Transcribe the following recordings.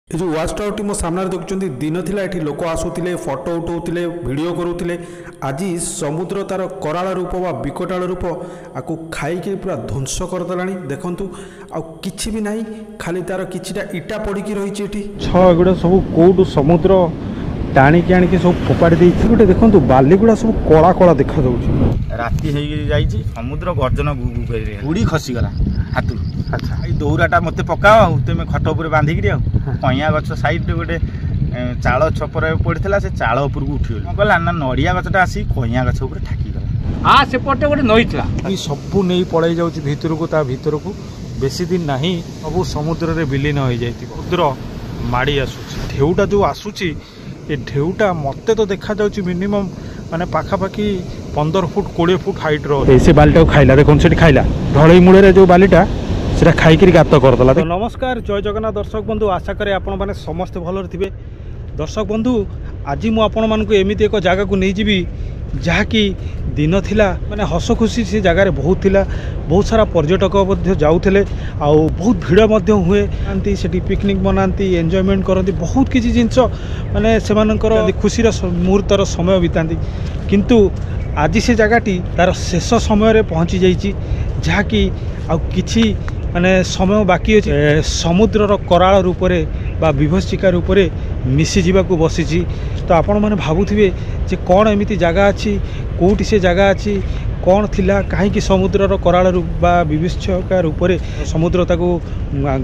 ये जो watch tower T मो सामने देखुं दिन थिला एठी लोक आसुतिले फोटो उठाउतिले वीडियो करूतिले आज समुद्र तार कराल रूप बा विकटाल रूप आकु खाइके पूरा ध्वंस करदेलानी देखंतु आ किछि भी नाही खाली तार किछिटा इटा पड़िकी रहिछि एठी गुड़ा सब कोडू समुद्र टाणिकी आनिकी सब फोपाड़ी देइछि गोटे देखंतु बालीगुड़ा सब कला कला देखा जाउछि राति हेई जाइछि समुद्र गर्जन गुगु करे उड़ी खसी गला हातु। अच्छा ए दौराटा मते पकाओ तुमे खट ऊपर बांधिक दियो कइया गछ साइड रे गोटे चाळ छपर पड़ितला से चाळ ऊपर को उठियो गला ना नडिया गछटा आसी कइया गछ ऊपर ठाकी गला आ से पटे गोटे नइतला ई सब नै पळाई जाउछि भितर को ता भितर को बेसी दिन नाही सब समुद्र रे विलीन होई जाइति समुद्र माडी आसुछि ढेउटा जो आसुछि ए ढेउटा मते तो देखा जाउछि मिनिमम माने पाखापाखी 15 फुट 20 फुट हाइट रो से बालीटा खाइला देखन सेठी खाइला ढळई मूळे रे जो बालीटा सेटा खाइकरी गात करदेला। तो नमस्कार जय जगन्नाथ दर्शक बंधु आशा करे आपण माने समस्त भलर थिबे। दर्शक बंधु आज मु आपण मानकु एमिति एक जगह को नै जिबी जहा कि दिन थिला माने हस खुशी से जगार बहुत थिला बहुत सारा पर्यटक मध्य जाउथले आ बहुत भीड़ मध्य हुए आंती सेठी पिकनिक मनांती एन्जॉयमेंट करंती बहुत किछि जिंस माने सेमानकर खुशीर मुहूर्तर समय बितांती किंतु आज से जगहटी तार शेष समय रे पहुंची जाइछि जहा कि आ किछि माने समय बाकी अच्छे समुद्रर कराल रूप से बा विभत्सिका रूप से मिसी जावाक बसी। तो आपण मैंने भावुवे जे कौन एमती जगह अच्छी कौटी से जगह अच्छी कौन थिला कहीं समुद्रर कराल रूप बा विभत्सिका रूप से समुद्र ताको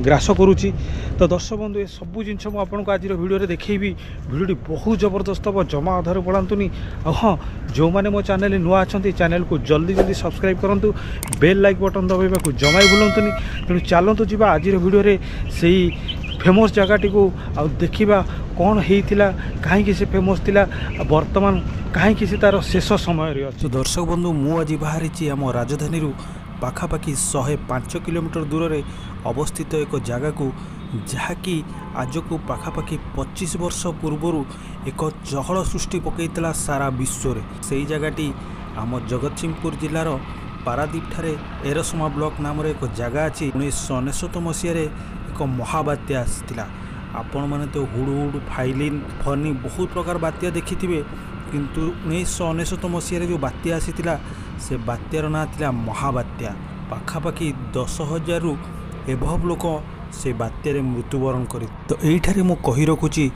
ग्रास करुच्ची। तो दर्शक बंधु ये सबू जिन मुझे आज भिडियो देखी भिडियोटी बहुत जबरदस्त हम जमा अधार पड़ातुनि। हाँ जो मैंने मो चैनल नुआ अच्छा चैनल को जल्दी जल्दी सब्सक्राइब करूँ बेल लाइक बटन दबाइबा को जमा भूलतुनि। तेणु चलतु जी आज भिडियो से फेमस जगहटी को आ देखा कौन होता कहीं से फेमस थिला वर्तमान कहीं से तार शेष समय रे। तो दर्शक बंधु मु आज बाहरी आम राजधानी पाखापाखि 105 किलोमीटर दूर में अवस्थित एक जगह को जहाँकि आज को पाखापाखि 25 वर्ष पूर्वर एक चहल सृष्टि पकईला सारा विश्व में। से जगहटी आम जगतसिंहपुर जिलार पारादीप ठारे एरसमा ब्लॉक नाम एक जगह अच्छी 1999 मसीह एक महाबात्या आसाला। आपण मैंने तो हुडहुड फाइलिन फनी बहुत प्रकार बात्या देखि किंतु 1999 मसीह जो बात्या आसीला से बात्यार ना थिला महाबात्या। पाखापाखि 10,000 रु एभव लोक से बात्यारे मृत्युवरण करी। तो यहीठारे मु कही रखुची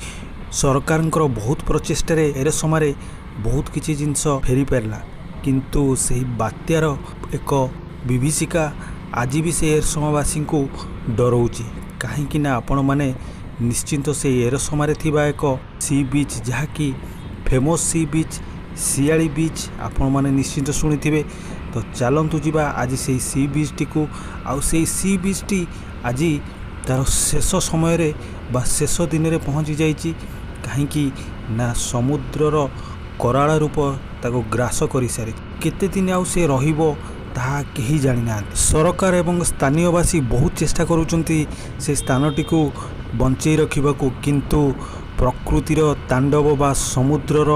सरकारंकर बहुत प्रचेष्टार एरसमारे बहुत किछि जिनस फेरी पारला किंतु से बात्यार एक विभीषिका आज भी से एरसमावासी को डराऊँच कहीं आपण मैंने निश्चिंत से एरसमारे थिबा एक सी बीच जहाँकि फेमस सी बीच सियाली बीच आपण मैंने निश्चिंत शुणी। तो चलतु जी आज से सी बीच टी को आउ से सी बीच टी आज तार शेष समय रे बा शेष दिन रे पहुँची जाइए कहीं ना समुद्रर कराल रूप ताको ग्रास कर सारी केते दिन आउ से रहिबो ताहा केही जानि ना। सरकार एवं स्थानीयवासी बहुत चेष्टा करुचंती से स्थानटी को बंचई रखिबाकू किंतु प्रकृतिर तांडव बा समुद्रर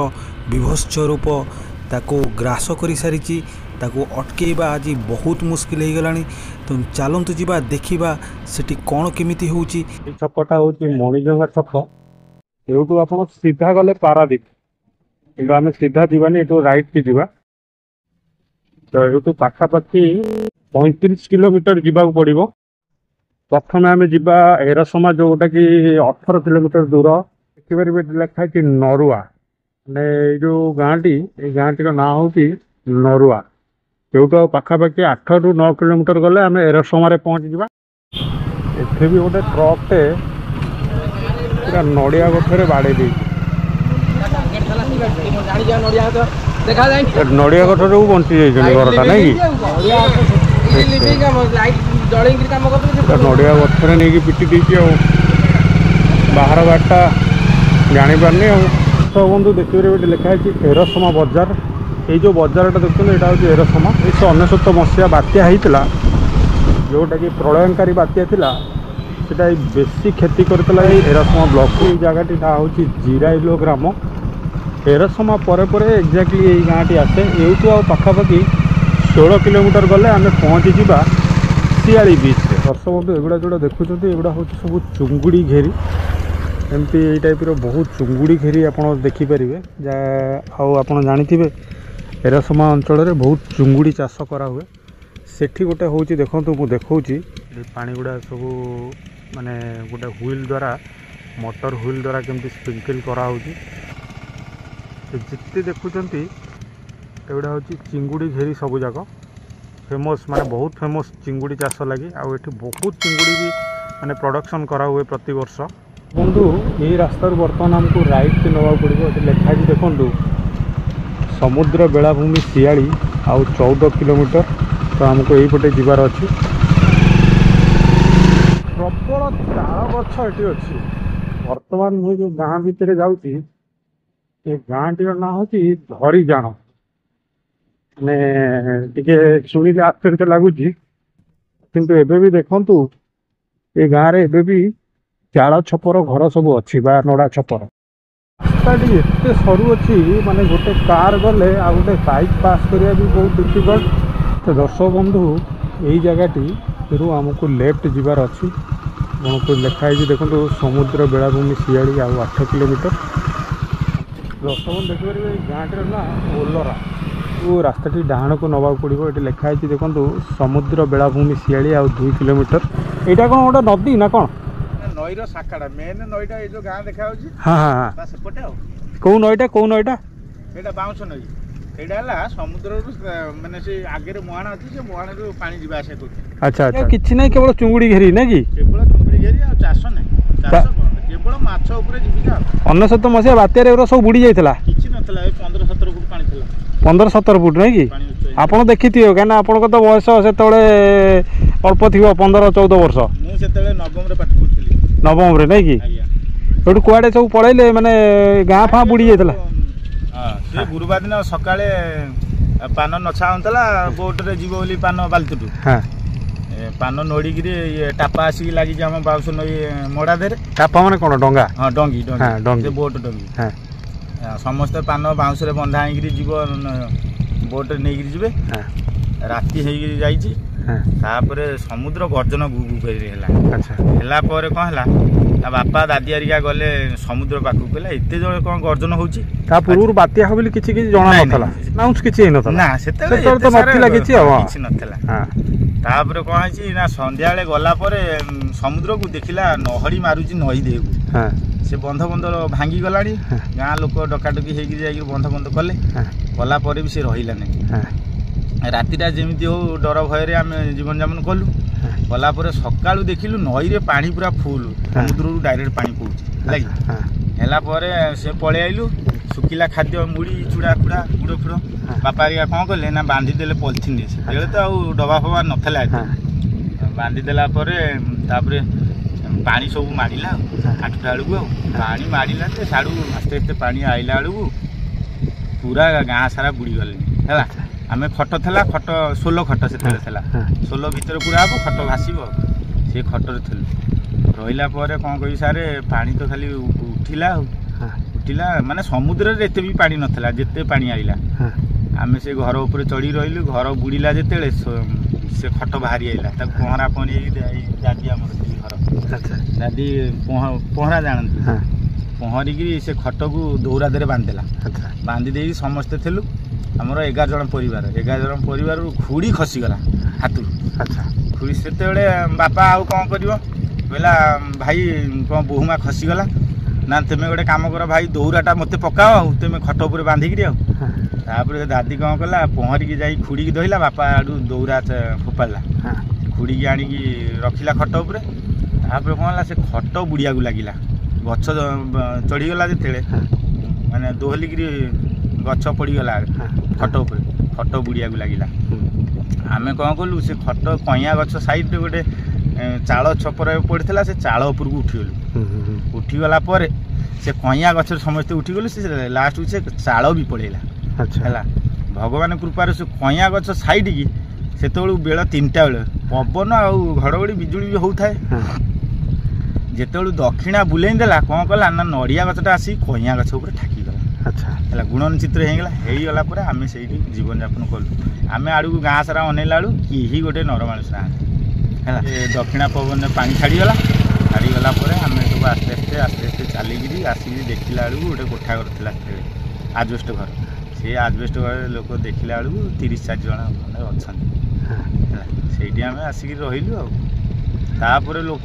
विभत्स रूप ताको ग्रास कर सारी ताको अटकेबा आज बहुत मुश्किल हो गलानी। तो चलतु जी देखा सेठी कौन केमिति होउची। छकटा होची मणिजंगा छक एठू आप सीधा गले पारादीप कि आम सीधा जीवानी एठू राइट की जीवा। तो ये पाखापाखि 35 किलोमीटर जीवाक पड़ो। प्रथम आम जा एरसमा जोटा कि 18 किलोमीटर दूर देखिपारे लिखा है नरुआ माने जो गाँटी गाँटी ना हूँ नरुआ जो पाखापाखि 8 ରୁ 9 किलोमीटर गले आम एरसमारे पहुँच जा। एथे भी गोटे ट्रकटे पूरा नड़िया गठरे बाड़े दी नड़िया गठर को बंची जाइए घरटा नहीं नड़िया गठरे नहीं पिटी देती बाहर गाड़टा जापारनी आ बंधु देखिए लिखा है एरसमा बजार। ये जो बजारटा देखते यहाँ हूँ एरसमा 1999 मसीहा बात्या होता जोटा कि प्रलयंकारी बात्या थिला सेटा बेसी क्षति करता एरसमा ब्लॉक को। जगहटी ना हूँ जिराइलो ग्राम एरसमा परे परे एक्जाक्टली यही गाँटी आसे एठू आ पाखापाखि 16 किलोमीटर गले आम पहुँची जा सियाली बीच। दर्शक बंधु एगुड़ा जोड़ा देखुं एगुड़ा हूँ सब चुंगुड़ी घेरी एमती यही टाइप बहुत चुंगुड़ी घेरी आप देखिपारे आप जानी एरसमा अंचल बहुत चुंगुड़ी चाष करा हुए सेठी गोटे हूँ देखो मुझे देखी पानी गुड़ा सब माने गोटे हुईल द्वारा मोटर हुईल द्वारा केमती स्प्रिंकल करा जिते देखुं एगुड़ा हूँ चिंगुड़ी घेरी सब जाक फेमस माने बहुत फेमस चिंगुड़ी चाष लगी आठी बहुत चिंगुड़ी भी माने प्रोडक्शन करा हुए प्रति वर्ष बंधु यही रास्ता बर्तमान आमको राइट नवा पड़ो लिखाई देखु समुद्र बेलाभूमि शियाली आउ 14 किलोमीटर तो आमको यहीपटे जीवार अच्छी प्रबल ताल गछ ये अच्छी बर्तमान मुझे जो गाँ भितर जाऊँगी ये गाँ टी ना हूँ धरीजाण माने शुणिले आश्चर्य लगुच किंतु एबे भी देखंतु ये गाँव में एबे भी चाल छपर घर सब अच्छी बा नड़ा छपर रास्ताटी एत सरू अच्छी माने गोटे कार गले आ गोटे बाइक पास करिया भी बहुत डिफिकल्ट तो दर्शक बंधु यही जगहटी रू आमको लेफ्ट जीवार अच्छी को लिखाई देखो समुद्र बेलाभूमि शियाली आ 8 किलोमीटर दर्शक बंधु देखिए गाँव ना ओलरा तो रास्ताटी डाहाण को नवा पड़ो ये लिखाई देखो समुद्र बेलाभूमि शियाली आ 2 किलोमीटर यहाँ कौन गोटे नदी ना कौन नईर शाखाटा मेन नईटा ये जो गाँ देखा हाँ हाँ हाँ सेपटे कौ नईटा एटा बाउंस नई एटा समुद्र माने से आगे मुहाण अच्छी से मुहाण पानी जीवा आसा कर अच्छा अच्छा किछि नै केवल चुंगुड़ी घेरी ना कि केवल चुंगुड़ी घेरी आ चाष नै चाष केवल माछ ऊपर जीविका 19 मसीहा बात्यार एरा सब बुड़ी जाइतला किछि नथला 15-17 फुट पानी थला 15-17 फुट नै कि आपण देखिथियो काना आपण तो बयस सेतळे अल्प थिबो 15-14 वर्ष मु सेतळे नवम रे पाठ पढुथली नवम रे नै कि एटु कुआडे सब पळैले माने गाँ फा बुड़ी जाइतला हां से गुरुवार दिन सकाळे पान नछा होतला बोट रे जीव बोली पान बालतुटु हां पान नोड़ी गिरी ये टापा आसी लागी जे हम बाउस नई मोड़ा देरे टापा माने कोन डंगा हां डंगी डंगी हां डंगी बोट डंगी हां समस्त पान बाउस रे बंधा हेगिरी जीव बोट नै गिरी जिवे हां राती हेगिरी जाईची तापरे समुद्र गर्जन गुगु करी हैला अच्छा हैला पर कोन हैला ता बापा दादी आरिका गले समुद्र पाखु कहला एते जळे कोन गर्जन होउची ता पूर्व बात्या हो बोली किछि किछि जणा नथला नाउस किछि नथला ना सेते तो नथला किछि हो किछि नथला हां तापरे कोन आछि ना संध्या बेले गला परे समुद्र को देखिला नहरी मारुची नई देहु हां से बंध बंध भांगी गलानी गाँ लोक डकाडकी हेगी जाई बंध बंध कले गला परे भी से रहिला नै रातिटा जेमिति हो डर भय आम जीवन जापन कलु गला सकाळु देखिलु नई रे पानी पूरा फुल समुद्र डायरेक्ट पानी पहुँची है से पलि आइलु सुखिला खाद्य मुड़ी चूड़ा फुड़ा गुड़ फुड़ बापा हरिया कौन कले ना बांधी देले पॉलिथिन से तो आउ डबा फबा नथला बांधी देला तापरे पानी सब मारिला 8टा बेलू पानी मारिला साड़ू आस्ते आस्ते पानी आइला बेलू पूरा गाँ सारा बुड़ी गले है आमे खट थला खट सोलो खट से सोलो भीतर पूरा हम खट भाषब से खटर थलु रहिला पर कौन कही सारे पानी तो खाली उठिला उठिला माने समुद्र रे एते भी पानी नथला जेते पानी आइला आमे से घर ऊपर चढ़ी रहिलु घर बुड़ीला जेतेले से खट बाहरी आइला ता पहरा पानी दादी हमर घर अच्छा दादी पहरा जानती पहरिकी से खट को दौरा दे बांधदेला बांधी दे समस्ते थेलु आमर 11 जन परिवार खुड़ी खसीगला हाथ अच्छा खुड़ी से बापा आउ कौन कर कहला भाई कौन बोहुमा खसीगला ना तुम गोटे कम कर भाई दौराटा मत पकाओ तुम खट उपर बांधिक तापर दादी कौन कला पहरिकी जा खुड़ी की धरला बापा आड़ू दौरा फोपाड़ा खुड़ी की आणिकी रखिला खट उपर तापर कौन से खट बुड़िया लगिला गछ चढ़ीगला जिते माने दोहलिक गछ पड़गला खट उपर खट बुड़िया लगिला आमे कौन कलु से खट कइया गछ साइड गोटे चाल छपर पड़ता से चाल उपर को उठीगलु उठीगला से कइया गछ समस्ते उठीगलु से लास्ट से चाल भी पड़ेगा है भगवान कृपार से कइया गछ साइड की से बेल 3टा बेले पवन आ घड़घड़ी बिजुली भी होता है जिते दक्षिणा बुलेई देला कौन कला ना नड़िया गछटा आसी कइया गछ उपर ठाकीगला अच्छा है गुणन चित्र होगला पर आम से जीवन यापन कलु आम आड़ू गाँ सारा अनेला आड़ू कि गोटे नर मानुष ना है दक्षिणा पवन पानी छाड़ीगला ଛାଡ଼ିଗଲା ପରେ ଆମେ ସବୁ ଆସ୍ତେ ଆସ୍ତେ ଚାଲିକିରି ଆସିକି ଦେଖିଲା ବେଳକୁ ଗୋଟେ କୋଠା ଘର ଥିଲା ଆଜବେଷ୍ଟ ଘର। ସେ ଆଜବେଷ୍ଟ ଘରେ ଲୋକ ଦେଖିଲା ବେଳକୁ 30-40 ଜଣ ଖଣ୍ଡେ ଅଛନ୍ତି ହେଲା। ସେଇଠି ଆମେ ଆସିକି ରହିଲୁ ଆଉ। ତାପରେ ଲୋକ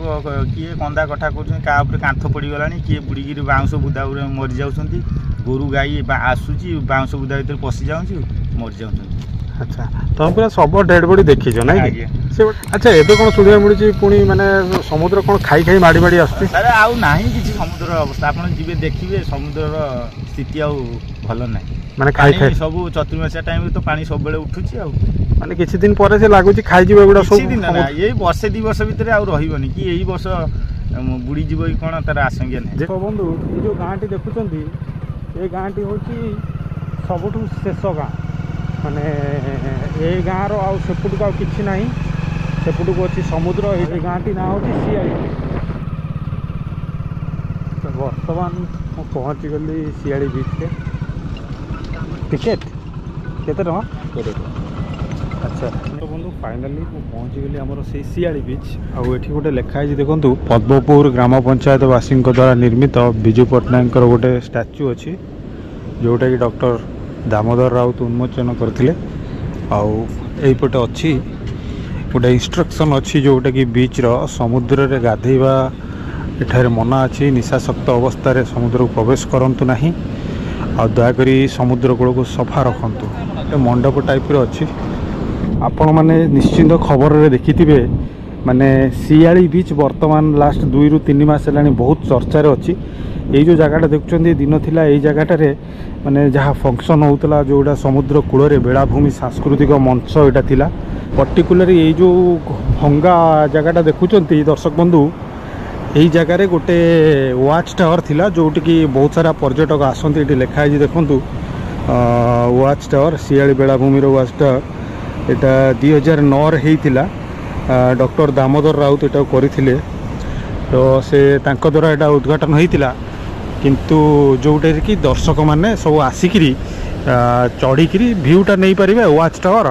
କିଏ କନ୍ଦା କଠା କରୁଛନ୍ତି, କାହା ଉପରେ କାନ୍ଥ ପଡ଼ିଗଲାଣି, କିଏ ବୁଡ଼ିକିରି ବାଉଁଶ ବୁଦା ଉପରେ ମରିଯାଉଛନ୍ତି, ଗୋରୁ ଗାଈ ଆସୁଛି ବାଉଁଶ ବୁଦା ଭିତରେ ପଶି ଯାଉଛି ମରିଯାଉଛନ୍ତି। ଆଚ୍ଛା, ତମେ ପୁରା ସବୁ ଡେଡ୍ ବଡି ଦେଖିଛ ନାଇଁ? ଆଜ୍ଞା। ଆଚ୍ଛା, ଏବେ କ'ଣ ଶୁଣିବାକୁ ମିଳୁଛି ପୁଣି ମାନେ ସମୁଦ୍ର କ'ଣ ଖାଇ ମାଡ଼ି ମାଡ଼ି ଆସୁଛି? ସାର୍ ଆଉ ନାହିଁ କିଛି ସମୁଦ୍ରର ଅବସ୍ଥା। ଆପଣ ଯିବେ ଦେଖିବେ ସମୁଦ୍ରର ସ୍ଥିତି ଆଉ ଭଲ ନାହିଁ। ମାନେ ଖାଇ ସବୁ ଚତୁର୍ମାସିଆ ଟାଇମରେ ତ ପାଣି ସବୁବେଳେ ଉଠୁଛି ଆଉ। ମାନେ କିଛି ଦିନ ପରେ ସେ ଲାଗୁଛି ଖାଇଯିବ ଏଗୁଡ଼ା ସବୁ। କିଛି ଦିନ ନା, ଏଇ ବର୍ଷେ 2 ବର୍ଷ ଭିତରେ ଆଉ ରହିବନି, କି ଏଇ ବର୍ଷ ବୁଡ଼ିଯିବ କି କ'ଣ ତାର ଆଶଙ୍କା ନାହିଁ। ବନ୍ଧୁ, ଏ ଯେଉଁ ଗାଁଟି ଦେଖୁଛନ୍ତି, ଏ ଗାଁଟି ହେଉଛି ସବୁଠୁ ଶେଷ ଗାଁ। ମାନେ ଏ ଗାଁର ଆଉ ସେପଟକୁ ଆଉ କିଛି ନାହିଁ, ସେପଟକୁ ଅଛି ସମୁଦ୍ର। ଏ ଗାଁଟି ନାଁ ହେଉଛି ଶିଆଳି। ବର୍ତ୍ତମାନ ମୁଁ ପହଞ୍ଚିଗଲି ଶିଆଳି ବିଚ୍ରେ। ଟିକେଟ୍ କେତେ ଟଙ୍କା? 20 ଟଙ୍କା। ଆଚ୍ଛା ବନ୍ଧୁ, ଫାଇନାଲି ମୁଁ ପହଞ୍ଚିଗଲି ଆମର ସେଇ ଶିଆଳି ବିଚ୍। ଆଉ ଏଠି ଗୋଟେ ଲେଖା ହେଇଛି ଦେଖନ୍ତୁ, ପଦ୍ମପୁର ଗ୍ରାମ ପଞ୍ଚାୟତବାସୀଙ୍କ ଦ୍ୱାରା ନିର୍ମିତ ବିଜୁ ପଟ୍ଟନାୟକଙ୍କର ଗୋଟେ ଷ୍ଟାଚ୍ୟୁ ଅଛି, ଯେଉଁଟାକି ଡକ୍ଟର ଦାମୋଦର ରାଉତ ଉନ୍ମୋଚନ କରିଥିଲେ। ଆଉ ଏଇପଟେ ଅଛି ଗୋଟେ ଇନଷ୍ଟ୍ରକ୍ସନ୍ ଅଛି, ଯେଉଁଟାକି ବିଚ୍ର ସମୁଦ୍ରରେ ଗାଧୋଇବା ଏଠାରେ ମନା ଅଛି। ନିଶାସକ୍ତ ଅବସ୍ଥାରେ ସମୁଦ୍ରକୁ ପ୍ରବେଶ କରନ୍ତୁ ନାହିଁ, ଆଉ ଦୟାକରି ସମୁଦ୍ର କୂଳକୁ ସଫା ରଖନ୍ତୁ। ଗୋଟେ ମଣ୍ଡପ ଟାଇପ୍ର ଅଛି। ଆପଣମାନେ ନିଶ୍ଚିନ୍ତ ଖବରରେ ଦେଖିଥିବେ, ମାନେ ଶିଆଳି ବିଚ୍ ବର୍ତ୍ତମାନ ଲାଷ୍ଟ 2ରୁ 3 ମାସ ହେଲାଣି ବହୁତ ଚର୍ଚ୍ଚାରେ ଅଛି। ଏଇ ଯେଉଁ ଜାଗାଟା ଦେଖୁଛନ୍ତି, ଦିନ ଥିଲା ଏଇ ଜାଗାଟାରେ ମାନେ ଯାହା ଫଙ୍କସନ୍ ହେଉଥିଲା, ଯେଉଁଟା ସମୁଦ୍ର କୂଳରେ ବେଳାଭୂମି ସାଂସ୍କୃତିକ ମଞ୍ଚ ଏଇଟା ଥିଲା। ପର୍ଟିକୁଲାର ଏଇ ଯେଉଁ ଭଙ୍ଗା ଜାଗାଟା ଦେଖୁଛନ୍ତି ଦର୍ଶକ ବନ୍ଧୁ, এই জায়গায় গোটে ওয়াচ টাওয়ার লা, যেটিকি বহুত সারা পর্যটক আসতে। এটি লেখা হয়েছে দেখুন, ওয়াচ টাওয়ার শিয়ালি বেলাভূমির ওয়াচ টাওয়ার। এটা 2009 হয়েছিল, ডক্টর দামোদর রাউত এটা করে। তো সে তাঁক দ্বারা এটা উদ্ঘাটন হয়েছিল, কিন্তু ଯେଉଁଟାରେ କି ଦର୍ଶକମାନେ ସବୁ ଆସିକିରି ଚଢ଼ିକିରି ଭିୟୁଟା ନେଇପାରିବେ ୱାଚ୍ ଟାୱାର।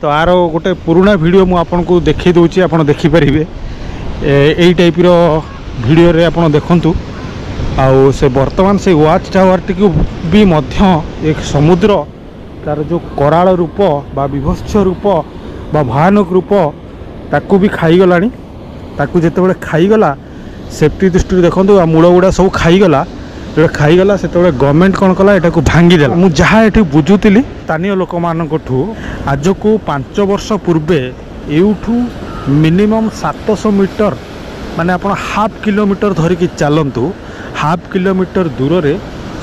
ତ ଆର ଗୋଟେ ପୁରୁଣା ଭିଡ଼ିଓ ମୁଁ ଆପଣଙ୍କୁ ଦେଖାଇ ଦେଉଛି, ଆପଣ ଦେଖିପାରିବେ। এই টাইপর ভিডিওরে আপনার দেখন্তু। আউ সে বর্তমান সেই ওয়াচ টাওয়ারটি বি মধ্য এক সমুদ্র তার যে কৰাଳ রূপ বা বিভৎস রূপ বা ভয়ানক রূপ তাকে বি খাইগলা। তাকে যেতবে খাইগলা সেফটি দৃষ্টি দেখুন, মূল গুড়া সব খাইগলা। যেটা খাইগলা সেতবে গভর্নমেন্ট কোণ কলা এটা ভাঙ্গিদেলা। মু যা এটি বুঝুলি স্থানীয় লোক মানকঠু আজকু 5 বর্ষ পূর্বে এইঠু মিনিমম 700 মিটর, মানে আপনার হাফ কিলোমিটর ধরিকি চালন্তু, হাফ কিলোমিটর দূরে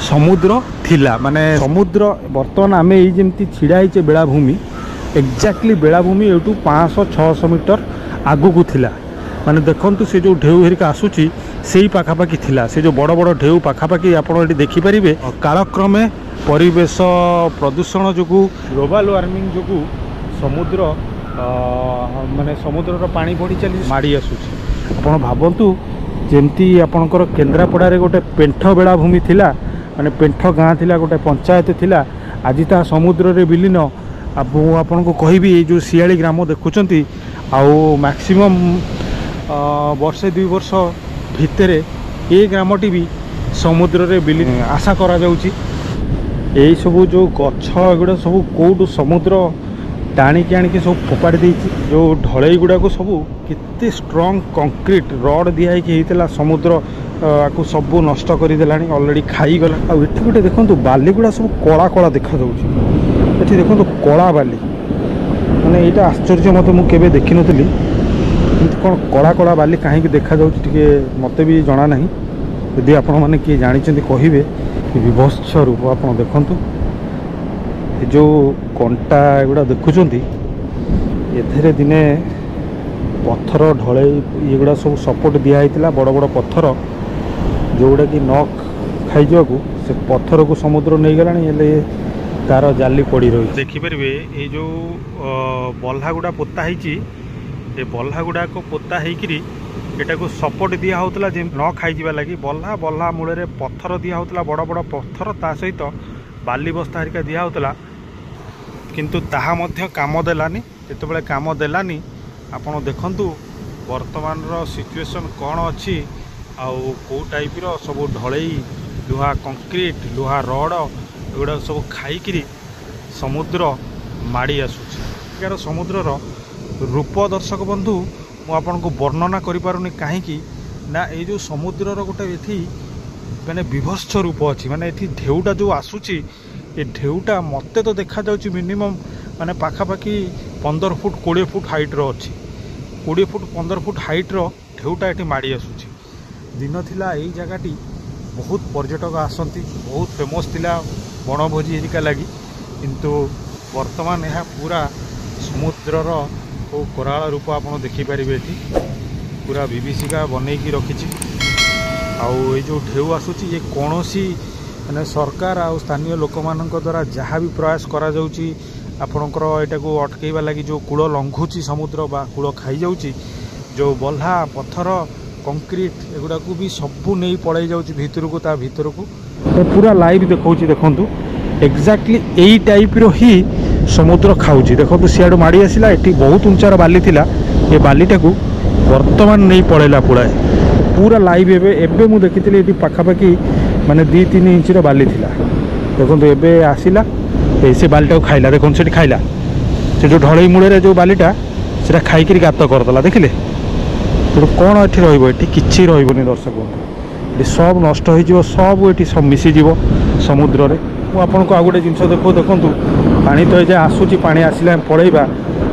সমুদ্র থিলা। মানে সমুদ্র বর্তমান আমি এই যেমতি ছিড়া হয়েছে বেলাভূমি, এক্সাক্টলি বেলাভূমি এইটু 500-600 মিটর আগুকু থিলা। মানে দেখন্তু সে যে ঢেউ হেরিকা আসুচি সেই পাখাপাখি থিলা, সে যে বড় বড় ঢেউ পাখাপাখি আপনার এটি দেখিপারিবে। কালক্রমে পরিবেশ প্রদূষণ যোগু, গ্লোবাল ওয়ার্মিং যোগু সমুদ্র মানে সমুদ্রর পানি বড়ি চালি মাড়ি আসুচি। আপনার ভাবন্তু যেমতি আপনার কেন্দ্রাপড়ারে গোটে পেণ্ঠ বেলাভূমি থিলা, মানে পেণ্ঠ গাঁ থিলা, গোটে পঞ্চায়েত থিলা, আজ তা সমুদ্রে বিলীন। আপনার কহিবি এই যে শিয়ালি গ্রাম দেখুচন্তি, আউ ম্যাক্সিমম বর্ষে 2 বর্ষ ভিতরে এই গ্রামটি বি সমুদ্রে বিলীন আশা করা যাউচি। এই সবু যে গছ এগুড়া সবু কোউটু সমুদ্র টাণিকি আনিকি সব ফোপাড়ি দিয়েছি। যে ঢলাই গুড়াক সবু কেতে স্ট্রং কংক্রিট রড দিয়া হয়েছিল, সমুদ্র আকু সবু নষ্ট করে দেলানি, অলরেডি খাইগলা। আর এটি গোটে দেখুন বালি গুড়া সব কলা কলা দেখা যাচ্ছে। এটি দেখুন কলা বালি, মানে এইটা আশ্চর্য, মতো মু কেবে দেখি নথিলি। কিন্তু কোন কলা কলা বালি কাহিঁকি দেখা যাচ্ছে টিকে মতে বি জনা ନାହିଁ। যদি আপন মানে কিଏ জানিଛନ୍ତି কহিবে। বিভৎস রূপ আপন দেখন্তু। ଏ ଯେଉଁ କଣ୍ଟା ଏଗୁଡ଼ା ଦେଖୁଛନ୍ତି, ଏଥିରେ ଦିନେ ପଥର ଢଳେଇ ଏଗୁଡ଼ା ସବୁ ସପୋର୍ଟ ଦିଆହେଇଥିଲା, ବଡ଼ ବଡ଼ ପଥର ଯେଉଁଗୁଡ଼ାକି ନ ଖାଇଯିବାକୁ ସେ ପଥରକୁ ସମୁଦ୍ର ନେଇଗଲାଣି। ହେଲେ ତାର ଜାଲି ପଡ଼ି ରହିଛି। ଦେଖିପାରିବେ ଏଇ ଯେଉଁ ବଲ୍ହା ଗୁଡ଼ା ପୋତା ହେଇଛି, ଏ ବଲ୍ହା ଗୁଡ଼ାକ ପୋତା ହେଇକିରି ଏଟାକୁ ସପୋର୍ଟ ଦିଆ ହେଉଥିଲା ଯେ ନ ଖାଇଯିବା ଲାଗି। ବଲ୍ହା ମୂଳରେ ପଥର ଦିଆ ହେଉଥିଲା, ବଡ଼ ବଡ଼ ପଥର, ତା ସହିତ ବାଲି ବସ୍ତା ହେରିକା ଦିଆ ହେଉଥିଲା। କିନ୍ତୁ ତାହା ମଧ୍ୟ କାମ ଦେଲାନି। ଯେତେବେଳେ କାମ ଦେଲାନି, ଆପଣ ଦେଖନ୍ତୁ वर्तमान सिचुएशन कौन अच्छी आउ कौ टाइप सब ढलई लुहा कंक्रीट लुहा रड एगुड़ा सब खाई समुद्र माड़ी आसूची। यार समुद्रर रूप दर्शक बंधु मु आपन को वर्णना करि पारुनी कहीं ना ये जो समुद्रर गोटे ये माने विभत्स रूप अच्छी माने ये ढेउटा जो आसूची ये ढेउटा मते तो देखा जाउची मिनिमम माने पाखापाखि 15 फुट 20 फुट हाइट्र अच्छी 20 फुट 15 फुट हाइट्र ढेउटा ये माड़ी आसूची। दिन थिला यही जगहटी बहुत पर्यटक आसती बहुत फेमस थिला बनभोजी हेरिका लगी किंतु वर्तमान यह पूरा समुद्रर को कराल रूप आप देखिपारे ये पूरा विभीषिका बनईकी रखी आउ ये जो ढेउ आसूची ये कौन सी माने सरकार आ स्थानीय लोक मान द्वारा जहाँ भी प्रयास करा जाउची आपणकर एटा को अटकेवा लगी जो कूल लंघुची समुद्र बा कूल खाई जाउची जो बल्हा पत्थर कंक्रीट एगुड़ा को भी सबू नहीं पड़े जाउची भितर को ता भितर को पूरा लाइव देखौची देखंतु एक्जाक्टली यही टाइप रो ही समुद्र खाऊची देखो सियाड़ माड़ी आसला ये बहुत उंचार बाली थिला ये बालीटा को वर्तमान नहीं पड़ेला पूरा लाइव एबे मु देखिଥିଲି एटी पाखापाखि माने 2-3 इंच बाली थिला देखो एबे आसिला से बालीटा खाइला देखो से खाइला से जो ढलई मूल जो बालीटा से खाई गात करदेला देखिले तो कौन ये रही किसी रही दर्शक ये सब नष्ट हो सब ये सब मिसीज समुद्र में मुझे आपको आ गए जिन देखो देखूँ पानी तो ये आसूची पानी आसला पड़ेगा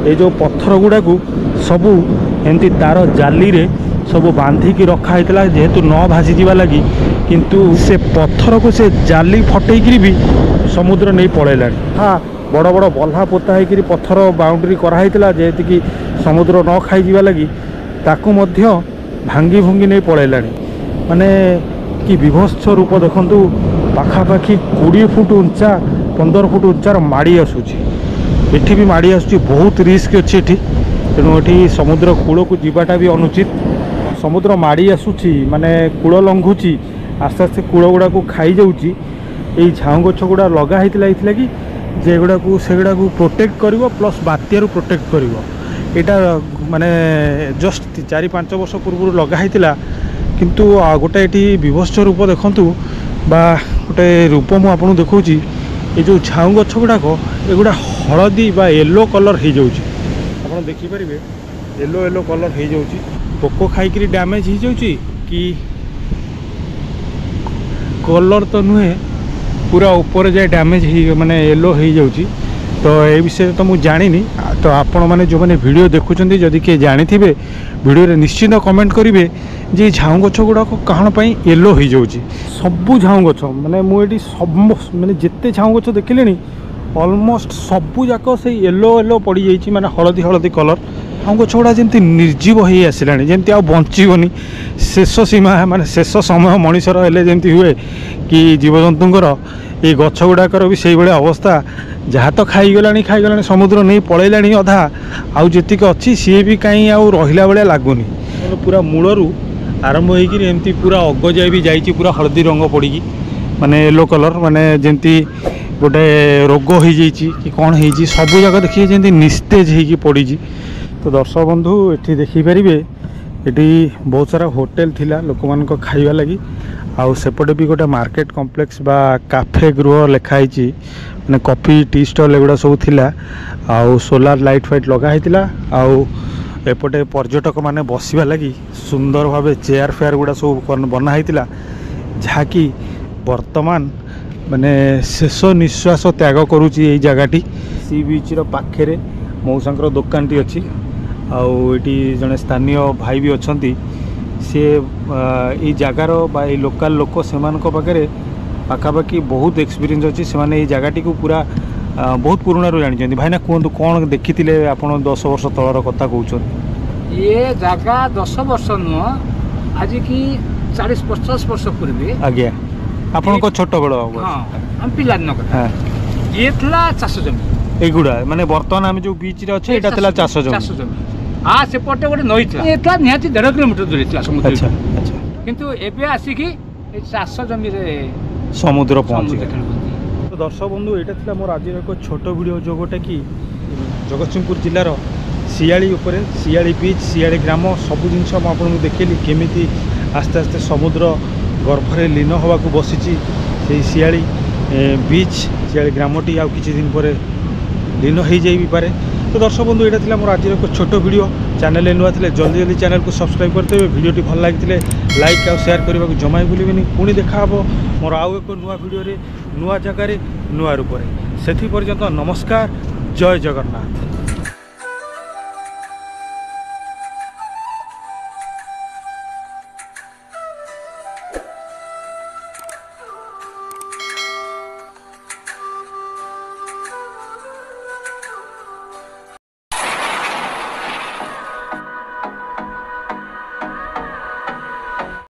ये जो पत्थर गुड़ा को सबू एमती तार जाली रे सब बांधिकी रखाई जेहेतु न भासीजा लगी किंतु से पत्थर को से जाली फटेक भी समुद्र नहीं पड़ेला। हाँ बड़ बड़ बल्हा पोता होकर पत्थर बाउंड्री कराई जेहेतु कि समुद्र न खाई लगी ताकू मध्य भांगी भुंगी नहीं पड़ेला माने कि विभत्स रूप देखंतु पाखापाखि 20 फुट उंचा 15 फुट उंचार माड़ी आसूची एठी भी माड़ी आसूची बहुत रिस्क अच्छी एठी तेणु एठी समुद्र कूल को जीवाटा भी अनुचित समुद्र माड़ी आसूची माने कूल लंघुची आस्ते आस्ते कूल गुड़ा को खाई जाऊँगी ये झाऊ गछ गुड़ा लगा होता कि जेगुड़ा को सेगुड़ा को प्रोटेक्ट करिवो प्लस बात्यारू प्रोटेक्ट करिवो एटा माने जस्ट 4-5 वर्ष पूर्व लगा होता किंतु गोटे ये विभत्स रूप देखंतु बा गोटे रूप मु आपन देखौची ये जो झाऊ गछ गुड़ाक एगुड़ा हलदी बा येलो कलर हो जाउची आपन देखि परिबे येलो येलो कलर हो जाउची पोको खाई डैमेज हो जाउची कि कलर तो नुहे पूरा ऊपर जाए डैमेज ही माने येलो हो जाउची तो ये विषय तो मुझे जानी तो आपण मैंने जो मैंने वीडियो देखुं जदि किए जानी थे वीडियो रे निश्चित कमेंट करेंगे जे झाऊ गछ गुड़ाक कौन पर येलो हो जाउची सबू झाऊ गछ माने मुझे सब माने जिते झाऊ गछ देखिले ऑलमोस्ट सबू जाक से येलो येलो पड़ जाइए माने हलदी हलदी कलर झाऊ गछ गुड़ा जमी निर्जीव हो आसला जमी आ बचीबनी शेष सीमा माने शेष समय मनीषर हेले जमी हुए कि जीवजंतुंकर ये गछ गुड़ाकर भी से भाया अवस्था जहाँ तो खाईगला समुद्र नहीं पलैला अधा आउ जीक अच्छी सी भी कहीं आउ रहा भाया लगुनि पूरा मूलरू आरंभ होमती पूरा अग जाए भी जाइए पूरा हलदी रंग पड़ी माने येलो कलर माने जमती गोटे रोग हो कि कौन हो सबू जगह देखिए जमी निस्तेज हो पड़ी। तो दर्शक बंधु ये देखिपारे ये बहुत सारा होटेल थिला लोक मान खाइबा लगी आउ सेपटे भी गोटे मार्केट कॉम्प्लेक्स बा काफे गृह लिखाई मैंने कॉफी टी स्टॉल एगुड़ा सब थिला आउ सोलार लाइट फाइट लगा होता आउ एपटे पर्यटक माने बसवा लगी सुंदर भाव चेयर फेयर गुड़ा सब बना होता जहाँकि वर्तमान माने शेष निश्वास त्याग करुच्ची ये जगहटी सी बीच पाखे मौसांकर दुकान टी अच्छी आउ ये जड़े स्थानीय भाई भी अच्छा सी ये जगार ये लोकल लोक से पाखे पाखापाखि बहुत एक्सपीरियंस अच्छी से जगहटी को पूरा बहुत पुराणा जानी भाईना कहतु कौन देखी आप 10 वर्ष तलर कथा कहते ये जगह 10 वर्ष नुह आज की 40-50 वर्ष पूर्व आज्ञा आप छोट बड़ पिला दिन कथा ये चाष जमी एगुड़ा माने बर्तमान आम जो बीच रे अच्छे एटा चाष जमी हाँ सेपटे गोटे नई था निहाती 1.5 किलोमीटर दूर था समुद्र अच्छा अच्छा किंतु एबे आसिकी चाष जमी समुद्र पहुँची। तो दर्शक बंधु यहाँ था मोर आज एक छोट वीडियो जो गोटे कि जगतसिंहपुर जिलार ଶିଆଳି ଉପରେ ଶିଆଳି ବିଚ୍ ଶିଆଳି ଗ୍ରାମ ସବୁ ଜିନିଷ ମୁଁ ଆପଣଙ୍କୁ ଦେଖେଇଲି କେମିତି ଆସ୍ତେ ଆସ୍ତେ ସମୁଦ୍ର ଗର୍ଭରେ ଲୀନ ହେବାକୁ ବସିଛି ସେଇ ଶିଆଳି ବିଚ୍ ଶିଆଳି ଗ୍ରାମଟି ଆଉ କିଛି ଦିନ ପରେ ଲୀନ ହେଇଯାଇ ବି ପାରେ। তো দর্শক বন্ধু এটা ଥିଲା ମୋର ଆଜିର ଏକ ଛୋଟ ଭିଡ଼ିଓ। ଚ୍ୟାନେଲରେ ନୂଆ ଥିଲେ ଜଲ୍ଦି ଜଲ୍ଦି ଚ୍ୟାନେଲକୁ ସବସ୍କ୍ରାଇବ୍ କରିଦେବେ। ଭିଡ଼ିଓଟି ଭଲ ଲାଗିଥିଲେ ଲାଇକ୍ ଆଉ ସେୟାର କରିବାକୁ ଜମା ବି ଭୁଲିବେନି। ପୁଣି ଦେଖା ହେବ ମୋର ଆଉ ଏକ ନୂଆ ଭିଡ଼ିଓରେ ନୂଆ ଜାଗାରେ ନୂଆ ରୂପରେ। ସେଥି ପର୍ଯ୍ୟନ୍ତ ନମସ୍କାର, ଜୟ ଜଗନ୍ନାଥ।